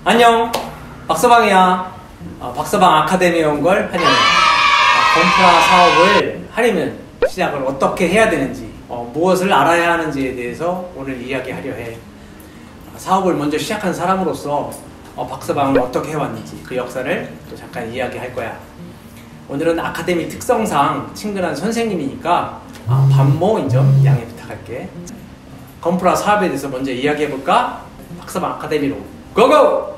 안녕, 박서방이야. 박서방 아카데미에 온 걸 환영해. 건프라 사업을 하려면 시작을 어떻게 해야 되는지, 무엇을 알아야 하는지에 대해서 오늘 이야기하려 해. 사업을 먼저 시작한 사람으로서 박서방은 어떻게 해왔는지 그 역사를 또 잠깐 이야기할 거야. 오늘은 아카데미 특성상 친근한 선생님이니까 반모인 점 양해 부탁할게. 건프라 사업에 대해서 먼저 이야기해볼까? 박서방 아카데미로 고고!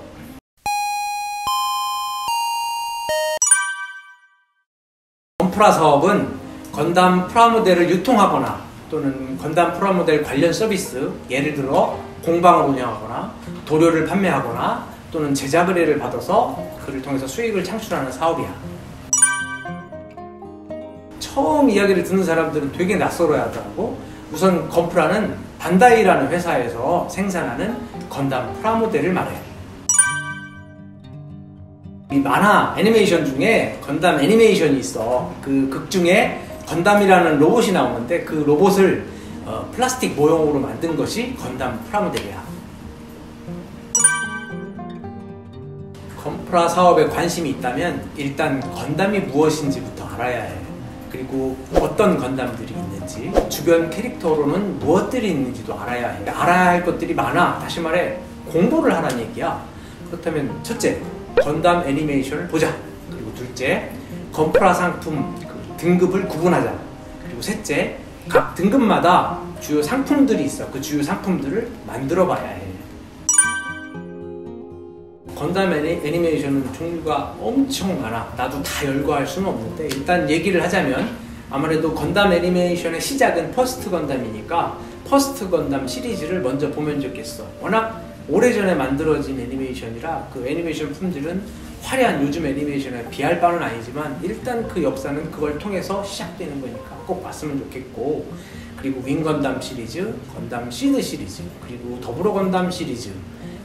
건프라 사업은 건담 프라모델을 유통하거나 또는 건담 프라모델 관련 서비스, 예를 들어 공방을 운영하거나 도료를 판매하거나 또는 제작 의뢰를 받아서 그를 통해서 수익을 창출하는 사업이야. 처음 이야기를 듣는 사람들은 되게 낯설어야 하더라고. 우선 건프라는 반다이라는 회사에서 생산하는 건담 프라모델을 말해. 이 만화 애니메이션 중에 건담 애니메이션이 있어. 그 극 중에 건담이라는 로봇이 나오는데 그 로봇을 플라스틱 모형으로 만든 것이 건담 프라모델이야. 건프라 사업에 관심이 있다면 일단 건담이 무엇인지부터 알아야 해. 그리고 어떤 건담들이 있는지, 주변 캐릭터로는 무엇들이 있는지도 알아야 해. 알아야 할 것들이 많아. 다시 말해 공부를 하라는 얘기야. 그렇다면 첫째, 건담 애니메이션을 보자. 그리고 둘째, 건프라 상품 등급을 구분하자. 그리고 셋째, 각 등급마다 주요 상품들이 있어. 그 주요 상품들을 만들어 봐야 해. 건담 애니메이션은 종류가 엄청 많아. 나도 다 열거할 수는 없는데 일단 얘기를 하자면 아무래도 건담 애니메이션의 시작은 퍼스트 건담이니까 퍼스트 건담 시리즈를 먼저 보면 좋겠어. 워낙 오래전에 만들어진 애니메이션이라 그 애니메이션 품질은 화려한 요즘 애니메이션에 비할 바는 아니지만 일단 그 역사는 그걸 통해서 시작되는 거니까 꼭 봤으면 좋겠고, 그리고 윙건담 시리즈, 건담 시드 시리즈, 그리고 더불어 건담 시리즈,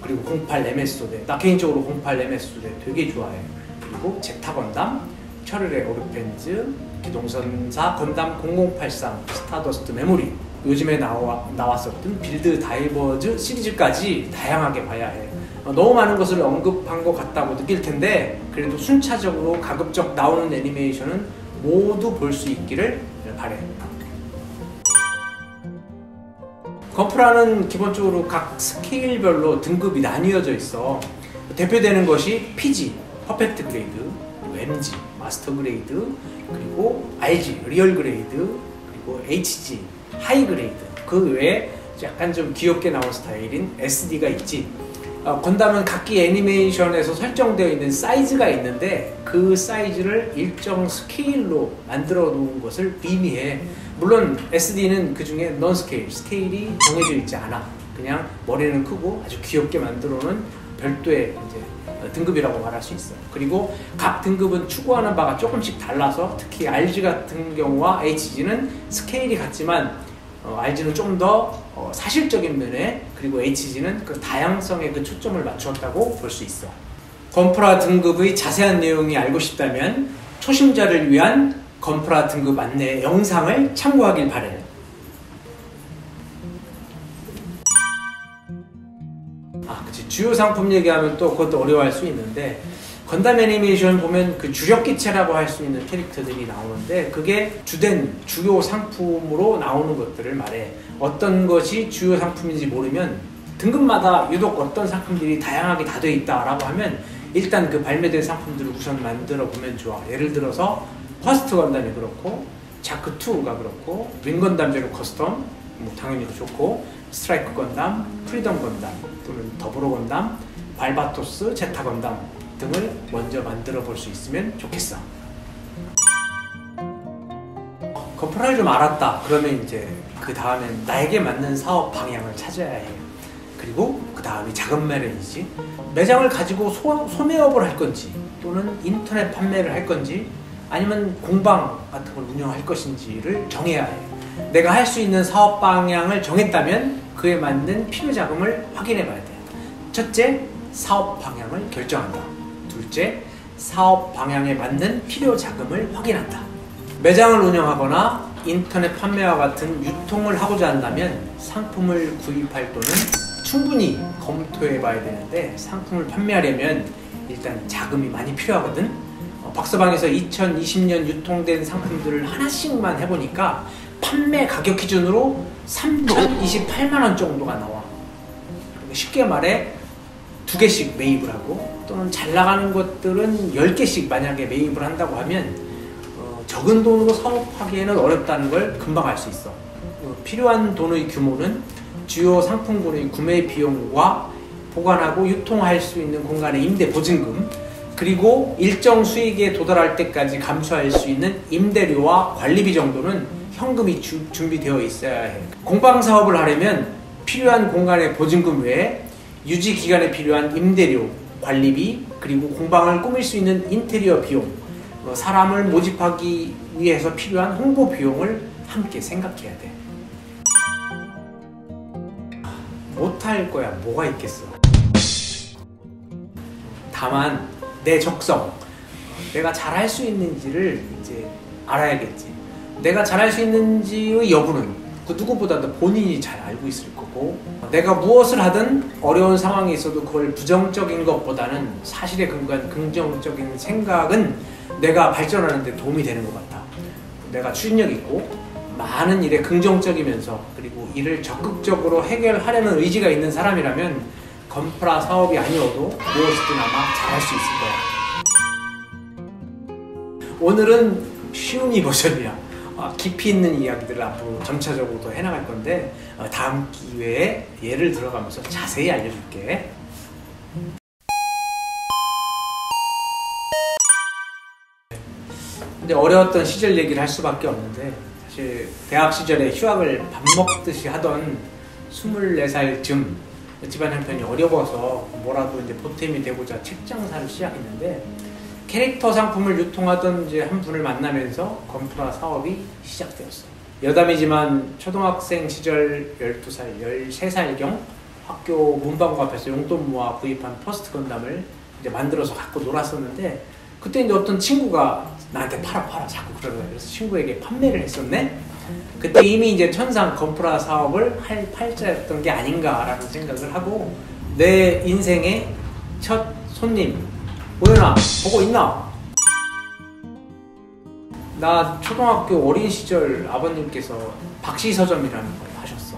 그리고 08 MS 소대, 나 개인적으로 08 MS 소대 되게 좋아해. 그리고 제타 건담, 철을의 오르펜즈, 기동선사 건담 0083, 스타더스트 메모리, 요즘에 나왔었던 빌드 다이버즈 시리즈까지 다양하게 봐야 해. 너무 많은 것을 언급한 것 같다고 느낄 텐데 그래도 순차적으로 가급적 나오는 애니메이션은 모두 볼 수 있기를 바래. 건프라는 기본적으로 각 스케일별로 등급이 나뉘어져 있어. 대표되는 것이 PG, 퍼펙트 그레이드, 그리고 MG, 마스터 그레이드, 그리고 RG, 리얼 그레이드, 그리고 HG, 하이 그레이드. 그 외에 약간 좀 귀엽게 나온 스타일인 SD가 있지. 건담은 각기 애니메이션에서 설정되어 있는 사이즈가 있는데 그 사이즈를 일정 스케일로 만들어 놓은 것을 의미해. 물론 SD는 그 중에 넌 스케일이 정해져 있지 않아. 그냥 머리는 크고 아주 귀엽게 만들어 놓은 별도의 이제 등급이라고 말할 수 있어. 그리고 각 등급은 추구하는 바가 조금씩 달라서 특히 RG 같은 경우와 HG는 스케일이 같지만 RG는 좀 더 사실적인 면에, 그리고 HG는 그 다양성에 그 초점을 맞추었다고 볼 수 있어. 건프라 등급의 자세한 내용이 알고 싶다면 초심자를 위한 건프라 등급 안내 영상을 참고하길 바래. 그치. 주요 상품 얘기하면 또 그것도 어려워할 수 있는데 건담 애니메이션 보면 그 주력기체라고 할 수 있는 캐릭터들이 나오는데 그게 주된 주요 상품으로 나오는 것들을 말해. 어떤 것이 주요 상품인지 모르면 등급마다 유독 어떤 상품들이 다양하게 다 돼 있다라고 하면 일단 그 발매된 상품들을 우선 만들어 보면 좋아. 예를 들어서 퍼스트 건담이 그렇고, 자크2가 그렇고, 윙건담 제로 커스텀 뭐 당연히 좋고, 스트라이크 건담, 프리덤 건담, 또는 더불어 건담, 발바토스, 제타 건담 등을 먼저 만들어 볼 수 있으면 좋겠어. 건프라를 좀 알았다. 그러면 이제 그 다음엔 나에게 맞는 사업 방향을 찾아야 해. 그리고 그 다음이 자금 마련이지. 매장을 가지고 소매업을 할 건지 또는 인터넷 판매를 할 건지 아니면 공방 같은 걸 운영할 것인지를 정해야 해. 내가 할 수 있는 사업 방향을 정했다면 그에 맞는 필요 자금을 확인해 봐야 돼. 첫째, 사업 방향을 결정한다. 둘째, 사업 방향에 맞는 필요 자금을 확인한다. 매장을 운영하거나 인터넷 판매와 같은 유통을 하고자 한다면 상품을 구입할 돈은 충분히 검토해 봐야 되는데, 상품을 판매하려면 일단 자금이 많이 필요하거든. 박서방에서 2020년 유통된 상품들을 하나씩만 해보니까 판매 가격 기준으로 3,028만원 정도가 나와. 쉽게 말해 2개씩 매입을 하고, 또는 잘 나가는 것들은 10개씩 만약에 매입을 한다고 하면 적은 돈으로 사업하기에는 어렵다는 걸 금방 알 수 있어. 필요한 돈의 규모는 주요 상품군의 구매 비용과 보관하고 유통할 수 있는 공간의 임대 보증금, 그리고 일정 수익에 도달할 때까지 감수할 수 있는 임대료와 관리비 정도는 현금이 준비되어 있어야 해. 공방 사업을 하려면 필요한 공간의 보증금 외에 유지 기간에 필요한 임대료, 관리비, 그리고 공방을 꾸밀 수 있는 인테리어 비용, 사람을 모집하기 위해서 필요한 홍보 비용을 함께 생각해야 돼. 못할 거야 뭐가 있겠어. 다만 내 적성, 내가 잘할 수 있는지를 이제 알아야겠지. 내가 잘할 수 있는지의 여부는 그 누구보다도 본인이 잘 알고 있을 거고, 내가 무엇을 하든 어려운 상황에 있어도 그걸 부정적인 것보다는 사실에 근거한 긍정적인 생각은 내가 발전하는 데 도움이 되는 것 같아. 내가 추진력 있고 많은 일에 긍정적이면서, 그리고 이를 적극적으로 해결하려는 의지가 있는 사람이라면 건프라 사업이 아니어도 무엇이든 아마 잘할 수 있을 거야. 오늘은 쉬운 버전이야. 깊이 있는 이야기들을 앞으로 점차적으로 더 해나갈 건데, 다음 기회에 예를 들어가면서 자세히 알려줄게. 근데 어려웠던 시절 얘기를 할 수밖에 없는데, 사실 대학 시절에 휴학을 밥 먹듯이 하던 24살쯤 집안 형편이 어려워서 뭐라도 이제 보탬이 되고자 책 장사를 시작했는데, 캐릭터 상품을 유통하던 이제 한 분을 만나면서 건프라 사업이 시작되었어. 여담이지만 초등학생 시절 12살, 13살경 학교 문방구 앞에서 용돈 모아 구입한 퍼스트 건담을 이제 만들어서 갖고 놀았었는데, 그때 이제 어떤 친구가 나한테 팔아 자꾸 그러는 거야. 그래서 친구에게 판매를 했었네. 그때 이미 이제 천상 건프라 사업을 할 팔자였던 게 아닌가라는 생각을 하고, 내 인생의 첫 손님, 오연아 보고 있나? 나 초등학교 어린 시절 아버님께서 박씨 서점이라는 걸 하셨어.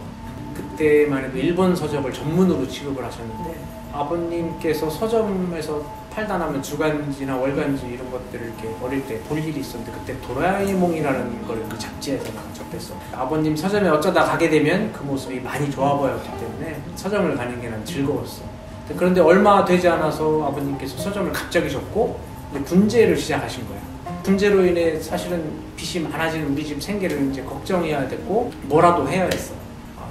그때만 해도 일본 서적을 전문으로 취급을 하셨는데, 아버님께서 서점에서 팔다 나면 주간지나 월간지 이런 것들을 이렇게 어릴 때 볼 일이 있었는데, 그때 도라에몽이라는 걸 그 잡지에서 접했어. 아버님 서점에 어쩌다 가게 되면 그 모습이 많이 좋아 보였기 때문에 서점을 가는 게 난 즐거웠어. 그런데 얼마 되지 않아서 아버님께서 서점을 갑자기 접고 분재를 시작하신 거야. 분재로 인해 사실은 빚이 많아지는 우리 집 생계를 이제 걱정해야 됐고, 뭐라도 해야 했어.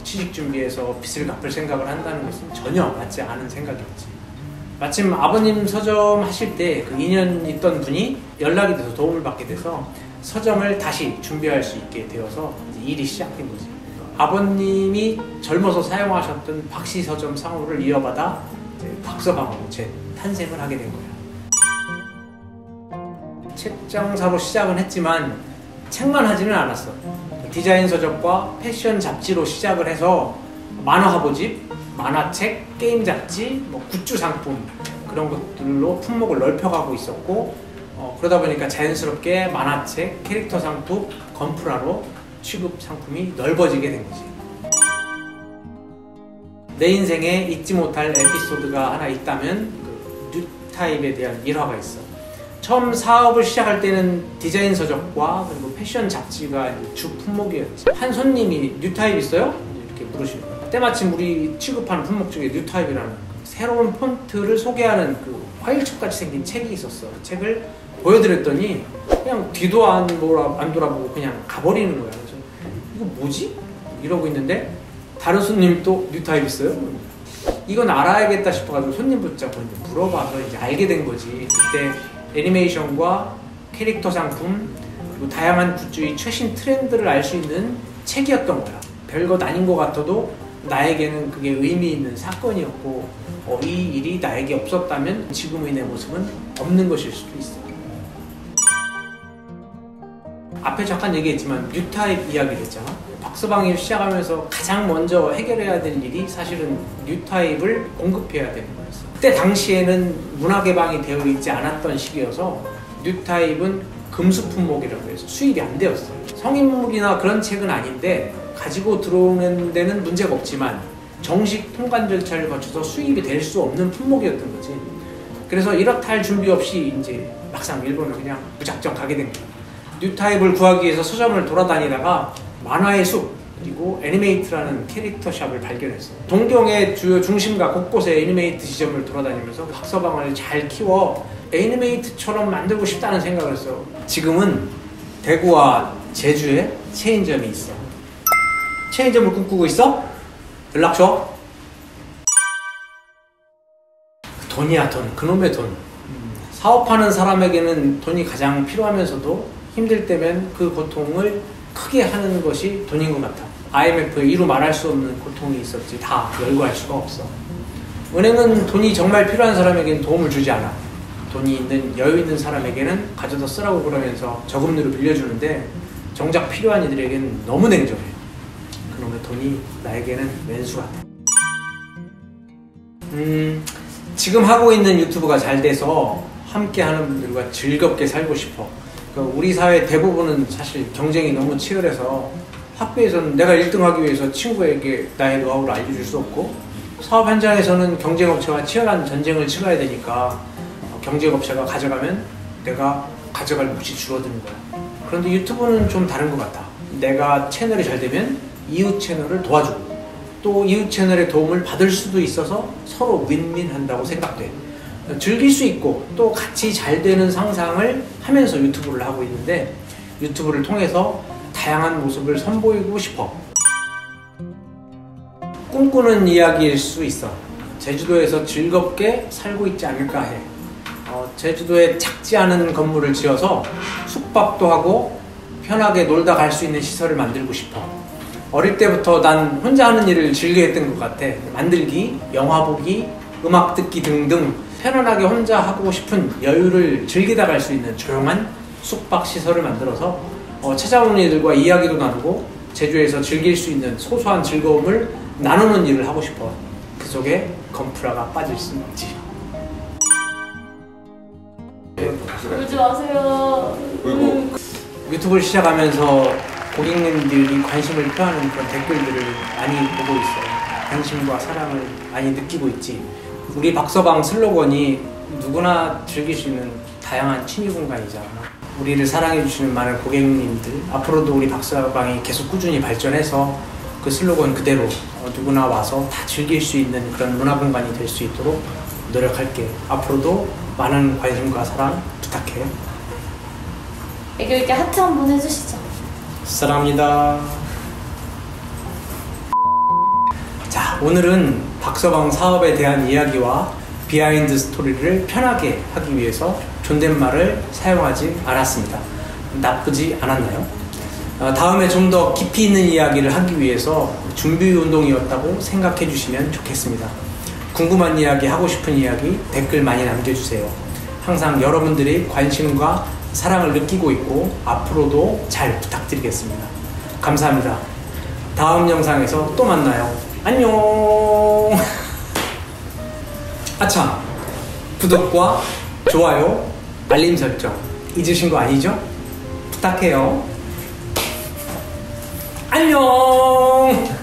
취직 준비해서 빚을 갚을 생각을 한다는 것은 전혀 맞지 않은 생각이었지. 마침 아버님 서점 하실 때 그 인연 있던 분이 연락이 돼서 도움을 받게 돼서 서점을 다시 준비할 수 있게 되어서 이제 일이 시작된 거지. 아버님이 젊어서 사용하셨던 박씨 서점 상호를 이어받아 박서방으로 재탄생을 하게 된 거야. 책장사로 시작은 했지만 책만 하지는 않았어. 디자인 서적과 패션 잡지로 시작을 해서 만화 화보집, 만화책, 게임 잡지, 굿즈 상품 그런 것들로 품목을 넓혀가고 있었고, 그러다 보니까 자연스럽게 만화책, 캐릭터 상품, 건프라로 취급 상품이 넓어지게 된 거지. 내 인생에 잊지 못할 에피소드가 하나 있다면 그 뉴타입에 대한 일화가 있어. 처음 사업을 시작할 때는 디자인 서적과 그리고 패션 잡지가 주 품목이었지. 한 손님이 뉴타입 있어요? 이렇게 물으시는 거예요. 때마침 우리 취급하는 품목 중에 뉴타입이라는 새로운 폰트를 소개하는 그 화일첩같이 생긴 책이 있었어. 그 책을 보여드렸더니 그냥 뒤도 안 돌아보고 그냥 가버리는 거야. 그래서 이거 뭐지? 이러고 있는데 다른 손님도 뉴타입 있어요? 이건 알아야겠다 싶어가지고 손님 붙잡고 물어봐서 이제 알게 된 거지. 그때 애니메이션과 캐릭터 상품 그리고 다양한 굿즈의 최신 트렌드를 알 수 있는 책이었던 거야. 별것 아닌 것 같아도 나에게는 그게 의미 있는 사건이었고, 이 일이 나에게 없었다면 지금의 내 모습은 없는 것일 수도 있어. 앞에 잠깐 얘기했지만 뉴타입 이야기를 했잖아. 박서방이 시작하면서 가장 먼저 해결해야 될 일이 사실은 뉴타입을 공급해야 되는 거였어. 그때 당시에는 문화 개방이 되어 있지 않았던 시기여서 뉴타입은 금수 품목이라고 해서 수입이 안 되었어요. 성인물이나 그런 책은 아닌데 가지고 들어오는 데는 문제가 없지만 정식 통관 절차를 거쳐서 수입이 될 수 없는 품목이었던 거지. 그래서 이렇다 할 준비 없이 이제 막상 일본을 그냥 무작정 가게 된 거야. 뉴타입을 구하기 위해서 서점을 돌아다니다가 만화의 숲 그리고 애니메이트라는 캐릭터 샵을 발견했어. 동경의 주요 중심가 곳곳에 애니메이트 지점을 돌아다니면서 박서방을 잘 키워 애니메이트처럼 만들고 싶다는 생각을 했어. 지금은 대구와 제주에 체인점이 있어. 체인점을 꿈꾸고 있어? 연락 줘. 돈이야 돈. 그놈의 돈. 사업하는 사람에게는 돈이 가장 필요하면서도 힘들 때면 그 고통을 크게 하는 것이 돈인 것 같아. IMF에 이루 말할 수 없는 고통이 있었지 다 열거할 수가 없어. 은행은 돈이 정말 필요한 사람에게는 도움을 주지 않아. 돈이 있는 여유 있는 사람에게는 가져다 쓰라고 그러면서 저금리로 빌려주는데 정작 필요한 이들에게는 너무 냉정해. 그놈의 돈이 나에게는 왼수 같아. 지금 하고 있는 유튜브가 잘 돼서 함께 하는 분들과 즐겁게 살고 싶어. 그러니까 우리 사회 대부분은 사실 경쟁이 너무 치열해서 학교에서는 내가 1등 하기 위해서 친구에게 나의 노하우를 알려줄 수 없고 사업 현장에서는 경쟁업체와 치열한 전쟁을 치러야 되니까 경쟁업체가 가져가면 내가 가져갈 몫이 줄어드는 거야. 그런데 유튜브는 좀 다른 것 같아. 내가 채널이 잘 되면 이웃 채널을 도와주고 또 이웃 채널의 도움을 받을 수도 있어서 서로 윈윈한다고 생각돼. 즐길 수 있고 또 같이 잘 되는 상상을 하면서 유튜브를 하고 있는데 유튜브를 통해서 다양한 모습을 선보이고 싶어. 꿈꾸는 이야기일 수 있어. 제주도에서 즐겁게 살고 있지 않을까 해. 제주도에 작지 않은 건물을 지어서 숙박도 하고 편하게 놀다 갈 수 있는 시설을 만들고 싶어. 어릴 때부터 난 혼자 하는 일을 즐겨했던 것 같아. 만들기, 영화 보기, 음악 듣기 등등 편안하게 혼자 하고 싶은 여유를 즐기다 갈 수 있는 조용한 숙박 시설을 만들어서 찾아오는 이들과 이야기도 나누고 제주에서 즐길 수 있는 소소한 즐거움을 나누는 일을 하고 싶어. 그 속에 건프라가 빠질 수는 없지. 울지 마세요. 유튜브를 시작하면서 고객님들이 관심을 표하는 그런 댓글들을 많이 보고 있어요. 관심과 사랑을 많이 느끼고 있지. 우리 박서방 슬로건이 누구나 즐길 수 있는 다양한 취미 공간이잖아. 우리를 사랑해주시는 많은 고객님들, 앞으로도 우리 박서방이 계속 꾸준히 발전해서 그 슬로건 그대로 누구나 와서 다 즐길 수 있는 그런 문화 공간이 될 수 있도록 노력할게. 앞으로도 많은 관심과 사랑 부탁해. 애교 있게 하트 한번 해주시죠. 사랑합니다. 자, 오늘은 박서방 사업에 대한 이야기와 비하인드 스토리를 편하게 하기 위해서 존댓말을 사용하지 않았습니다. 나쁘지 않았나요? 다음에 좀 더 깊이 있는 이야기를 하기 위해서 준비 운동이었다고 생각해 주시면 좋겠습니다. 궁금한 이야기, 하고 싶은 이야기 댓글 많이 남겨주세요. 항상 여러분들의 관심과 사랑을 느끼고 있고 앞으로도 잘 부탁드리겠습니다. 감사합니다. 다음 영상에서 또 만나요. 안녕. 아참, 구독과 좋아요, 알림 설정 잊으신 거 아니죠? 부탁해요. 안녕.